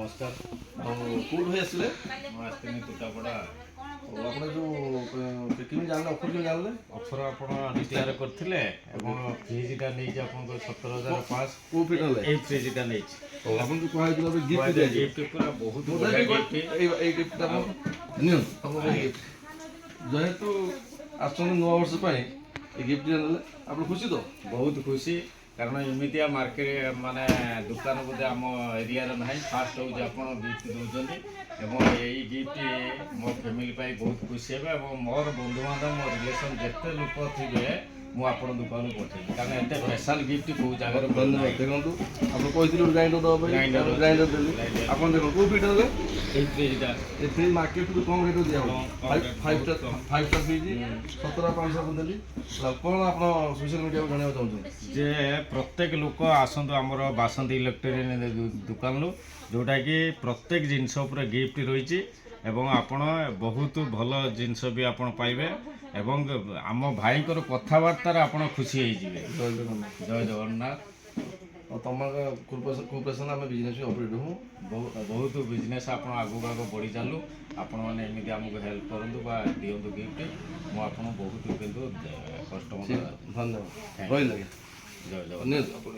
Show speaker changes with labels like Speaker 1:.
Speaker 1: ନମସ୍କାର।
Speaker 2: କେଉଁଠୁ ଭାଇ ଆସିଲେ?
Speaker 1: ମୁଁ ଆସିଥିଲି ତୁଟାପଡ଼ା।
Speaker 2: ଆପଣ ଯେଉଁ କେମିତି ଜାଣିଲେ ଅଫର କେମିତି ଜାଣିଲେ?
Speaker 1: ଅଫର ଆପଣ ଡିକ୍ଲେୟାର କରିଥିଲେ ଏବଂ ଫ୍ରିଜ୍ଟା ନେଇଛି ଆପଣଙ୍କର 17,500।
Speaker 2: କେଉଁ ଫ୍ରିଜ୍ ନେଲେ?
Speaker 1: ଏଇ ଫ୍ରିଜ୍ଟା ନେଇଛି।
Speaker 2: ଆପଣ ଯେଉଁ କୁହାଯାଇଥିଲା ଗିଫ୍ଟ ଦିଆଯିବ।
Speaker 1: ଗିଫ୍ଟ ପୁରା ବହୁତ
Speaker 2: ମୁଁ
Speaker 1: ବଢ଼ିଆ
Speaker 2: ଦେବି
Speaker 1: ଗିଫ୍ଟ।
Speaker 2: ଏଇ ଗିଫ୍ଟଟା ଆପଣ ନିଅନ୍ତୁ। ଆପଣଙ୍କ ଗିଫ୍ଟ ଯେହେତୁ ଆସୁଛନ୍ତି ନୂଆ ବର୍ଷ ପାଇଁ এই ଗିଫ୍ଟଟା ନେଲେ ଆପଣ ଖୁସି ତ?
Speaker 1: ବହୁତ ଖୁସି, କାରଣ ଏମିତିଆ ମାର୍କେଟ ମାନେ ଦୋକାନ ବୋଧେ ଆମ ଏରିଆରେ ନାହିଁ। ଫାଷ୍ଟ ହେଉଛି ଆପଣ ଗିଫ୍ଟ ଦେଉଛନ୍ତି ଏବଂ ଏଇ ଗିଫ୍ଟ ମୋ ଫ୍ୟାମିଲି ପାଇଁ ବହୁତ ଖୁସି ହେବେ ଏବଂ ମୋର ବନ୍ଧୁବାନ୍ଧବ ମୋ ରିଲେସନ୍ ଯେତେ ଲୋକ ଥିବେ ମୁଁ ଆପଣ ଦୋକାନକୁ ପଠେଇବି, କାରଣ ଏତେ ସ୍ପେଶାଲ ଗିଫ୍ଟ କେଉଁ ଜାଗାରେ
Speaker 2: ଧନ୍ୟବାଦ। ଦେଖନ୍ତୁ ଆପଣ କହିଥିଲେ ଗୋଟେ ଗ୍ରାଇଣ୍ଡର ଦେବା ପାଇଁ, ଗ୍ରାଇଣ୍ଡର ଦେଲି। ଆପଣ ଦେଖନ୍ତୁ କେଉଁ ଫ୍ରିଜ୍ ନେଲେ?
Speaker 1: ଏଇ ଫ୍ରିଜ୍ଟା
Speaker 2: এই ফ্রিজ মার্কেটରୁ কম ରେଟ୍ରେ ଦିଆହେବ। ଫାଇଭ୍ ଷ୍ଟାର ଫ୍ରିଜ୍ 17,500 ଦେଲି। କ'ଣ ଆପଣ ସୋସିଆଲ ମିଡ଼ିଆକୁ ଜାଣିବାକୁ ଚାହୁଁଛନ୍ତି?
Speaker 1: ଯେ ପ୍ରତ୍ୟେକ ଲୋକ ଆସନ୍ତୁ ଆମର ବାସନ୍ତୀ ଇଲେକ୍ଟ୍ରୋନିକ୍ ଦୋକାନରୁ, ଯେଉଁଟାକି ପ୍ରତ୍ୟେକ ଜିନିଷ ଉପରେ ଗିଫ୍ଟ ରହିଛି ଏବଂ ଆପଣ ବହୁତ ଭଲ ଜିନିଷ ବି ଆପଣ ପାଇବେ ଏବଂ ଆମ ଭାଇଙ୍କର କଥାବାର୍ତ୍ତାରେ ଆପଣ ଖୁସି ହେଇଯିବେ।
Speaker 2: ଜୟ ଜଗନ୍ନାଥ।
Speaker 1: ଜୟ ଜଗନ୍ନାଥ।
Speaker 2: ଆଉ ତମର କୋପରେସନ୍ ଆମେ ବିଜନେସ୍ ବି ଅପରେଟ୍ ହଉ।
Speaker 1: ବହୁତ ବିଜନେସ୍ ଆପଣ ଆଗକୁ ଆଗ ବଢ଼ି ଚାଲୁ। ଆପଣମାନେ ଏମିତି ଆମକୁ ହେଲ୍ପ କରନ୍ତୁ ବା ଦିଅନ୍ତୁ ଗିଫ୍ଟ। ମୁଁ ଆପଣଙ୍କୁ ବହୁତ କିନ୍ତୁ କଷ୍ଟମର
Speaker 2: ଧନ୍ୟବାଦ ରହିଲି ଆଜ୍ଞା।
Speaker 1: ଜୟ ଜଗନ୍ନାଥ।
Speaker 2: ନିଅନ୍ତୁ ଆପଣ।